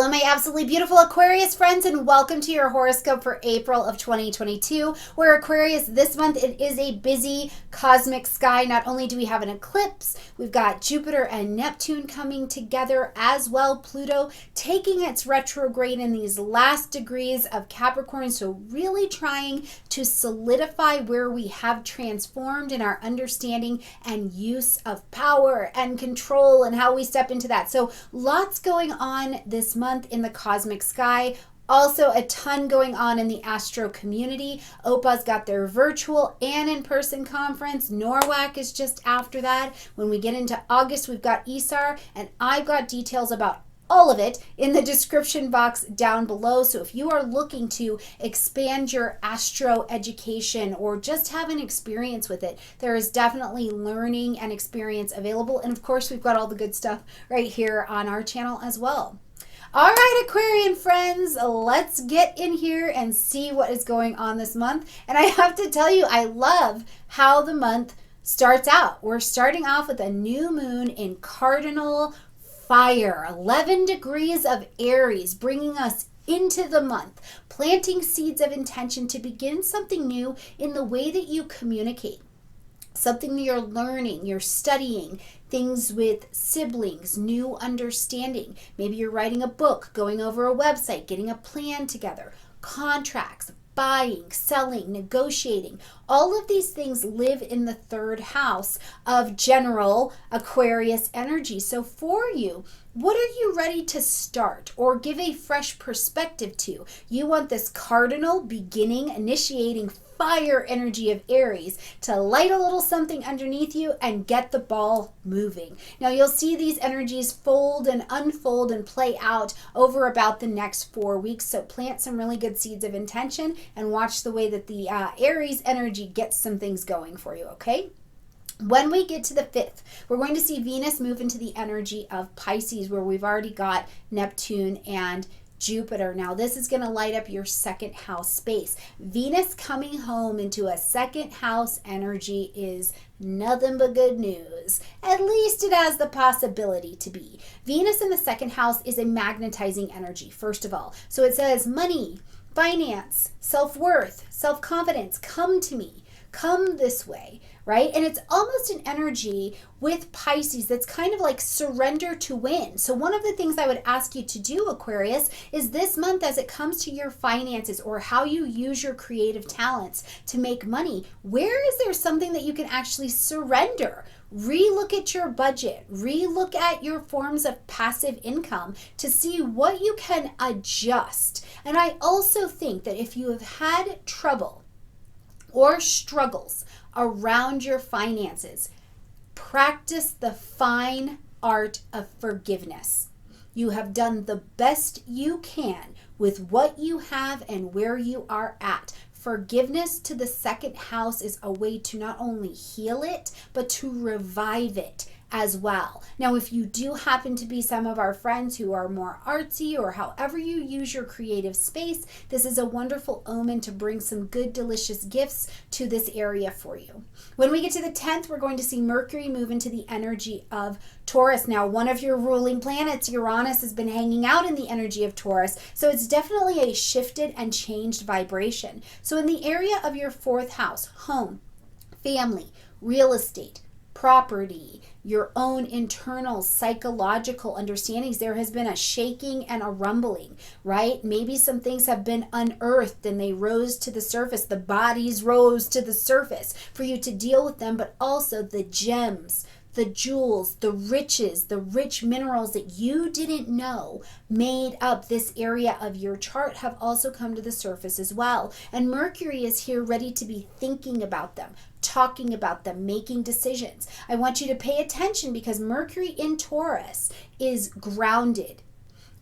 Hello, my absolutely beautiful Aquarius friends, and welcome to your horoscope for April of 2022, where Aquarius, this month, it is a busy cosmic sky. Not only do we have an eclipse, we've got Jupiter and Neptune coming together, as well Pluto taking its retrograde in these last degrees of Capricorn, so really trying to solidify where we have transformed in our understanding and use of power and control and how we step into that. So lots going on this month in the cosmic sky. Also, a ton going on in the astro community. OPA's got their virtual and in-person conference. NORWAC is just after that. When we get into August, we've got ESAR, and I've got details about all of it in the description box down below. So if you are looking to expand your astro education or just have an experience with it, there is definitely learning and experience available. And of course, we've got all the good stuff right here on our channel as well. All right, Aquarian friends, let's get in here and see what is going on this month. And I have to tell you, I love how the month starts out. We're starting off with a new moon in cardinal fire, 11 degrees of Aries, bringing us into the month, planting seeds of intention to begin something new in the way that you communicate. Something you're learning, you're studying, things with siblings, new understanding. Maybe you're writing a book, going over a website, getting a plan together, contracts, buying, selling, negotiating. All of these things live in the third house of general Aquarius energy. So for you, what are you ready to start or give a fresh perspective to? You want this cardinal beginning, initiating fire energy of Aries to light a little something underneath you and get the ball moving. Now you'll see these energies fold and unfold and play out over about the next 4 weeks. So plant some really good seeds of intention and watch the way that the Aries energy gets some things going for you, okay? When we get to the 5th, we're going to see Venus move into the energy of Pisces, where we've already got Neptune and Jupiter. Now this is going to light up your second house space. Venus coming home into a second house energy is nothing but good news. At least it has the possibility to be. Venus in the second house is a magnetizing energy, first of all. So it says money, finance, self-worth, self-confidence, come to me. Come this way, right? And it's almost an energy with Pisces that's kind of like surrender to win. So one of the things I would ask you to do, Aquarius, is this month as it comes to your finances or how you use your creative talents to make money, where is there something that you can actually surrender? Relook at your budget, relook at your forms of passive income to see what you can adjust. And I also think that if you have had trouble or struggles around your finances, practice the fine art of forgiveness. You have done the best you can with what you have and where you are at. Forgiveness to the second house is a way to not only heal it, but to revive it as well. Now, if you do happen to be some of our friends who are more artsy or however you use your creative space, this is a wonderful omen to bring some good, delicious gifts to this area for you. When we get to the 10th, we're going to see Mercury move into the energy of Taurus. Now, one of your ruling planets, Uranus, has been hanging out in the energy of Taurus, so it's definitely a shifted and changed vibration. So in the area of your 4th house, home, family, real estate, property, your own internal psychological understandings, there has been a shaking and a rumbling, right? Maybe some things have been unearthed and they rose to the surface. The bodies rose to the surface for you to deal with them, but also the gems, the jewels, the riches, the rich minerals that you didn't know made up this area of your chart have also come to the surface as well. And Mercury is here ready to be thinking about them, talking about them, making decisions. I want you to pay attention because Mercury in Taurus is grounded.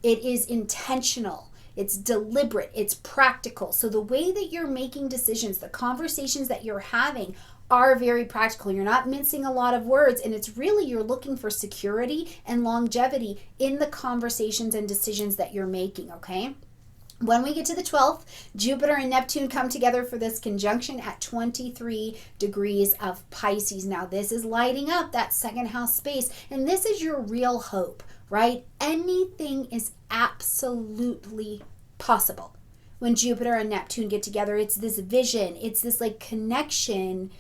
It is intentional. It's deliberate. It's practical. So the way that you're making decisions, the conversations that you're having are very practical. You're not mincing a lot of words, and it's really you're looking for security and longevity in the conversations and decisions that you're making, okay? When we get to the 12th, Jupiter and Neptune come together for this conjunction at 23 degrees of Pisces. Now, this is lighting up that second house space, and this is your real hope, right? Anything is absolutely possible. When Jupiter and Neptune get together, it's this vision, it's this like connection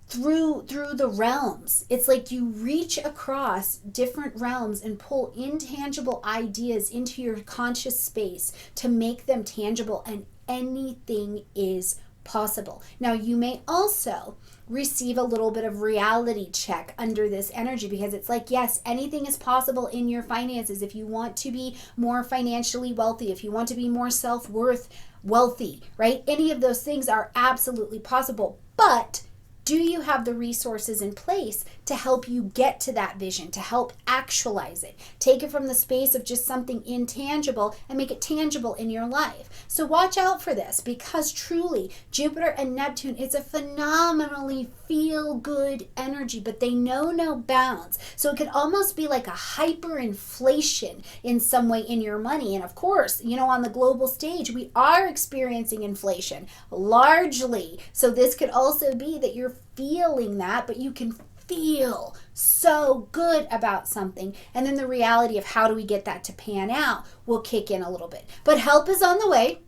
through the realms. It's like you reach across different realms and pull intangible ideas into your conscious space to make them tangible, and anything is possible. Now, you may also receive a little bit of reality check under this energy, because it's like, yes, anything is possible in your finances. If you want to be more financially wealthy, if you want to be more self-worth wealthy, right? Any of those things are absolutely possible. But do you have the resources in place to help you get to that vision, to help actualize it? Take it from the space of just something intangible and make it tangible in your life. So watch out for this, because truly, Jupiter and Neptune, it's a phenomenally feel-good energy, but they know no bounds. So it could almost be like a hyperinflation in some way in your money. And of course, on the global stage, we are experiencing inflation largely. So this could also be that you're feeling that, but you can feel so good about something, and then the reality of how do we get that to pan out will kick in a little bit. But help is on the way.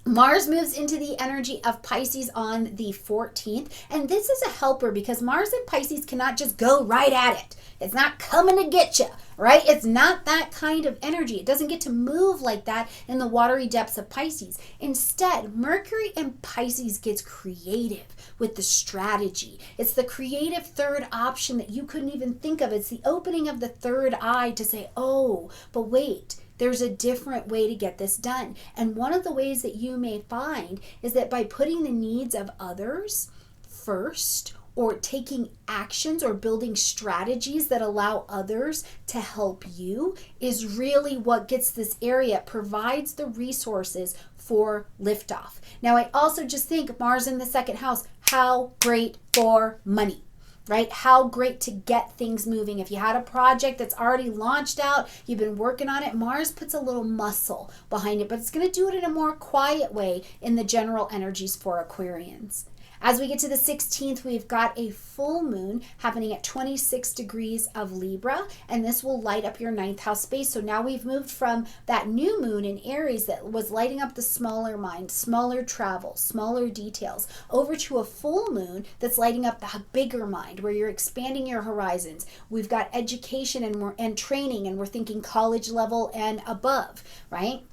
Mars moves into the energy of Pisces on the 14th, and this is a helper because Mars and Pisces cannot just go right at it. It's not coming to get you, right? It's not that kind of energy. It doesn't get to move like that in the watery depths of Pisces. Instead, Mercury in Pisces gets creative with the strategy. It's the creative third option that you couldn't even think of. It's the opening of the third eye to say, oh, but wait, there's a different way to get this done. And one of the ways that you may find is that by putting the needs of others first, or taking actions or building strategies that allow others to help you, is really what gets this area, provides the resources for liftoff. Now, I also just think Mars in the second house, how great for money, right? How great to get things moving. If you had a project that's already launched out, you've been working on it, Mars puts a little muscle behind it, but it's going to do it in a more quiet way in the general energies for Aquarians. As we get to the 16th, we've got a full moon happening at 26 degrees of Libra, and this will light up your ninth house space. So now we've moved from that new moon in Aries that was lighting up the smaller mind, smaller travel, smaller details, over to a full moon that's lighting up the bigger mind, where you're expanding your horizons. We've got education and training, and we're thinking college level and above, right?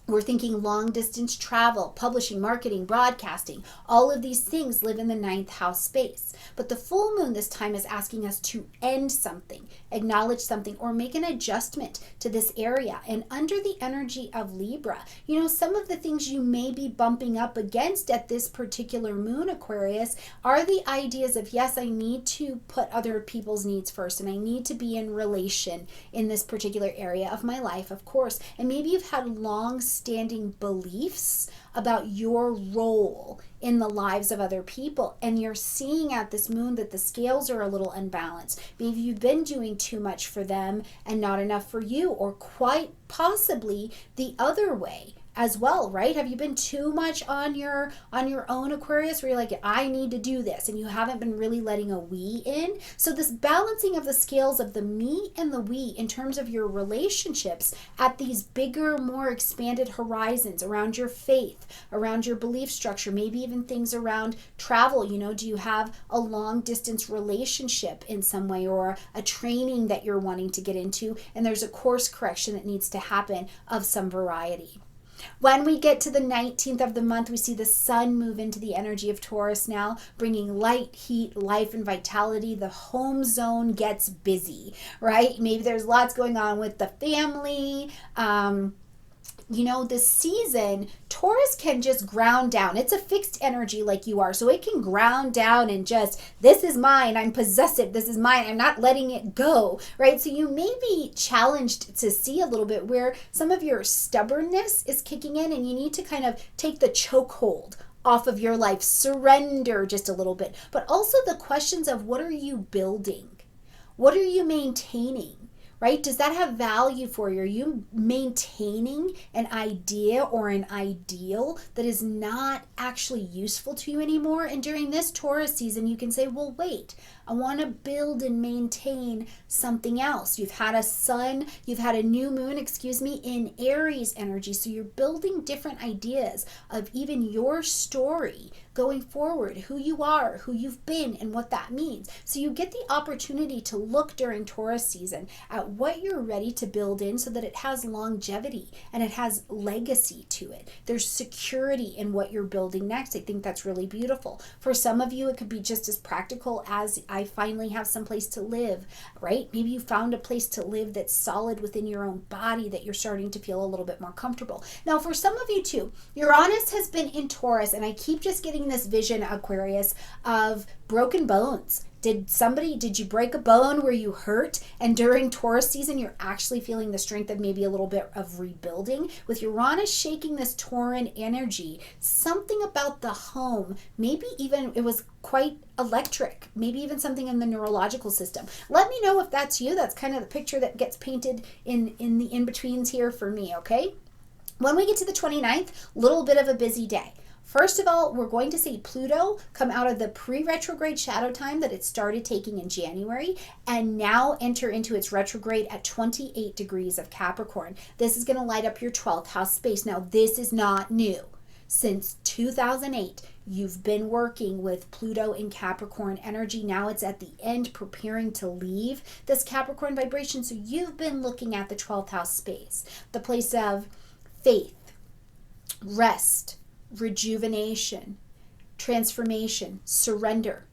We're thinking long distance travel, publishing, marketing, broadcasting. All of these things live in the ninth house space. But the full moon this time is asking us to end something, acknowledge something, or make an adjustment to this area. And under the energy of Libra, some of the things you may be bumping up against at this particular moon, Aquarius, are the ideas of, yes, I need to put other people's needs first, and I need to be in relation in this particular area of my life, of course. And maybe you've had long-standing beliefs about your role in the lives of other people, and you're seeing at this moon that the scales are a little unbalanced. Maybe you've been doing too much for them and not enough for you, or quite possibly the other way as well, right? Have you been too much on your own, Aquarius, where you're like, I need to do this, and you haven't been really letting a we in? So this balancing of the scales of the me and the we in terms of your relationships at these bigger, more expanded horizons around your faith, around your belief structure, maybe even things around travel. Do you have a long distance relationship in some way, or a training that you're wanting to get into, and there's a course correction that needs to happen of some variety? When we get to the 19th of the month, we see the sun move into the energy of Taurus now, bringing light, heat, life, and vitality. The home zone gets busy, right? Maybe there's lots going on with the family. This season, Taurus can just ground down. It's a fixed energy like you are, so it can ground down and just, this is mine, I'm possessive, this is mine, I'm not letting it go, right? So you may be challenged to see a little bit where some of your stubbornness is kicking in, and you need to kind of take the chokehold off of your life, surrender just a little bit. But also the questions of, what are you building? What are you maintaining? right? Does that have value for you? Are you maintaining an idea or an ideal that is not actually useful to you anymore? And during this Taurus season, you can say, well, wait, I want to build and maintain something else. You've had a sun, you've had a new moon, in Aries energy. So you're building different ideas of even your story going forward, who you are, who you've been, and what that means. So you get the opportunity to look during Taurus season at what you're ready to build in so that it has longevity and it has legacy to it. There's security in what you're building next. I think that's really beautiful. For some of you, it could be just as practical as I finally have some place to live, right? Maybe you found a place to live that's solid within your own body that you're starting to feel a little bit more comfortable. Now, for some of you too, Uranus has been in Taurus, and I keep just getting this vision, Aquarius, of broken bones. Did you break a bone? Were you hurt? And during Taurus season, you're actually feeling the strength of maybe a little bit of rebuilding. With Uranus shaking this Tauran energy, something about the home, maybe even it was quite electric, maybe even something in the neurological system. Let me know if that's you. That's kind of the picture that gets painted in the in-betweens here for me, okay? When we get to the 29th, little bit of a busy day. First of all, we're going to see Pluto come out of the pre-retrograde shadow time that it started taking in January and now enter into its retrograde at 28 degrees of Capricorn. This is going to light up your 12th house space. Now, this is not new. Since 2008, you've been working with Pluto in Capricorn energy. Now it's at the end, preparing to leave this Capricorn vibration. So you've been looking at the 12th house space, the place of faith, rest, rejuvenation, transformation, surrender,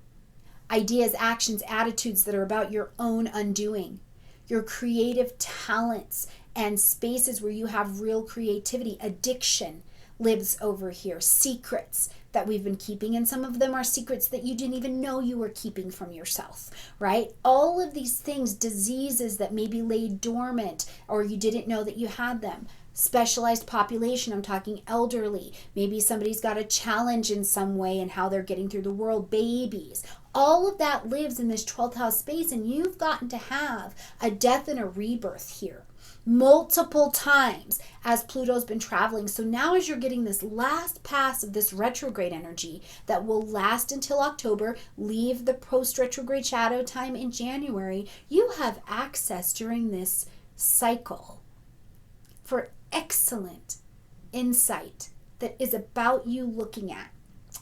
ideas, actions, attitudes that are about your own undoing, your creative talents and spaces where you have real creativity. Addiction lives over here. Secrets that we've been keeping, and some of them are secrets that you didn't even know you were keeping from yourself, right? All of these things, diseases that maybe lay dormant or you didn't know that you had them. Specialized population, I'm talking elderly. Maybe somebody's got a challenge in some way and how they're getting through the world. Babies. All of that lives in this 12th house space, and you've gotten to have a death and a rebirth here multiple times as Pluto's been traveling. So now as you're getting this last pass of this retrograde energy that will last until October, leave the post-retrograde shadow time in January, you have access during this cycle for excellent insight that is about you looking at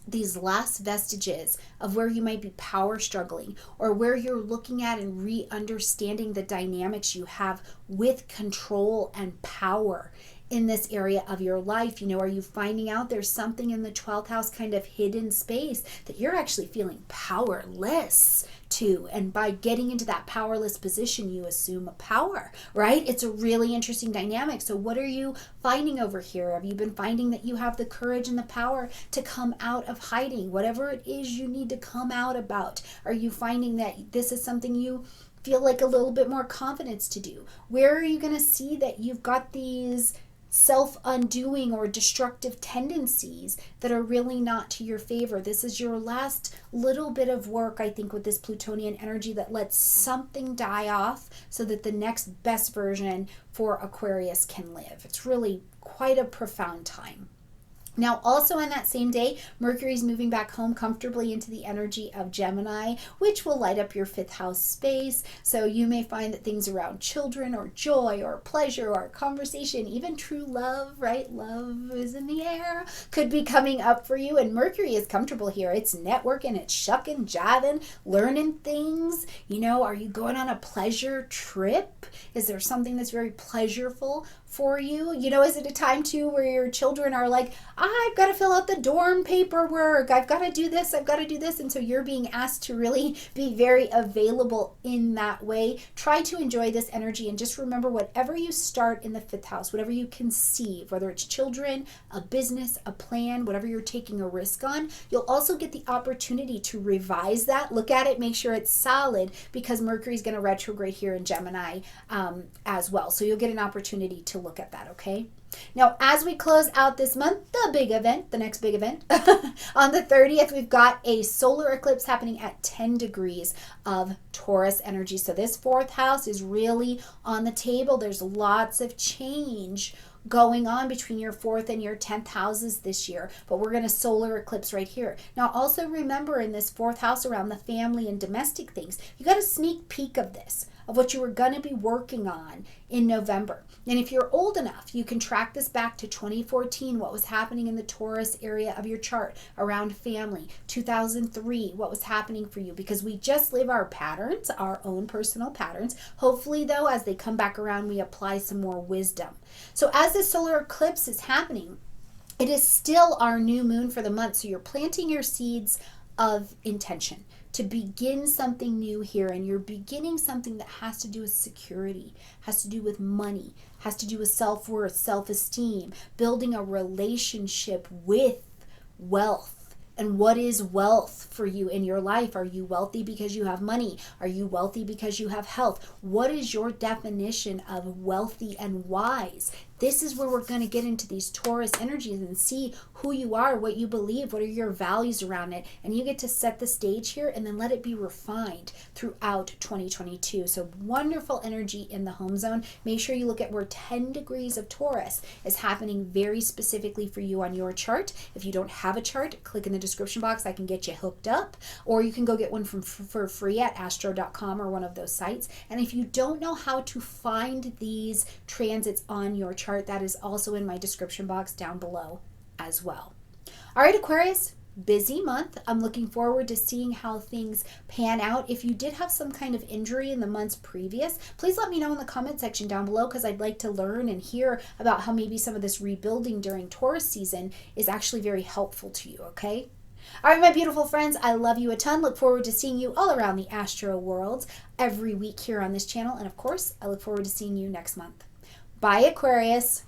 these last vestiges of where you might be power struggling, or where you're looking at and re-understanding the dynamics you have with control and power in this area of your life. You know, are you finding out there's something in the 12th house kind of hidden space that you're actually feeling powerless to? And by getting into that powerless position, you assume a power, right? It's a really interesting dynamic. So what are you finding over here? Have you been finding that you have the courage and the power to come out of hiding, whatever it is you need to come out about? Are you finding that this is something you feel like a little bit more confidence to do? Where are you going to see that you've got these self-undoing or destructive tendencies that are really not to your favor? This is your last little bit of work, I think, with this Plutonian energy that lets something die off so that the next best version for Aquarius can live. It's really quite a profound time. Now, also on that same day, Mercury's moving back home comfortably into the energy of Gemini, which will light up your 5th house space. So you may find that things around children or joy or pleasure or conversation, even true love, right? Love is in the air, could be coming up for you. And Mercury is comfortable here. It's networking, it's shucking, jiving, learning things. You know, are you going on a pleasure trip? Is there something that's very pleasurable for you? You know, is it a time too where your children are like, I've got to fill out the dorm paperwork, I've got to do this, I've got to do this, and so you're being asked to really be very available in that way. Try to enjoy this energy, and just remember, whatever you start in the 5th house, whatever you conceive, whether it's children, a business, a plan, whatever you're taking a risk on, you'll also get the opportunity to revise that, look at it, make sure it's solid, because Mercury's going to retrograde here in Gemini as well. So you'll get an opportunity to look at that, okay? Now, as we close out this month, the big event, the next big event, on the 30th, we've got a solar eclipse happening at 10 degrees of Taurus energy. So this fourth house is really on the table. There's lots of change going on between your 4th and your 10th houses this year, but we're going to solar eclipse right here. Now, also remember in this 4th house around the family and domestic things, you got a sneak peek of this, of what you were going to be working on in November. And if you're old enough, you can track this back to 2014, what was happening in the Taurus area of your chart around family. 2003, what was happening for you, because we just live our patterns, our own personal patterns. Hopefully, though, as they come back around, we apply some more wisdom. So as this solar eclipse is happening, it is still our new moon for the month. So you're planting your seeds of intention to begin something new here, and you're beginning something that has to do with security, has to do with money, has to do with self-worth, self-esteem, building a relationship with wealth. And what is wealth for you in your life? Are you wealthy because you have money? Are you wealthy because you have health? What is your definition of wealthy and wise? This is where we're going to get into these Taurus energies and see who you are, what you believe, what are your values around it. And you get to set the stage here and then let it be refined throughout 2022. So wonderful energy in the home zone. Make sure you look at where 10 degrees of Taurus is happening very specifically for you on your chart. If you don't have a chart, click in the description box. I can get you hooked up, or you can go get one for free at astro.com or one of those sites. And if you don't know how to find these transits on your chart, that is also in my description box down below as well. All right, Aquarius, busy month. I'm looking forward to seeing how things pan out. If you did have some kind of injury in the months previous, please let me know in the comment section down below, because I'd like to learn and hear about how maybe some of this rebuilding during Taurus season is actually very helpful to you, okay? All right, my beautiful friends, I love you a ton. Look forward to seeing you all around the astro world every week here on this channel. And of course, I look forward to seeing you next month. Bye, Aquarius.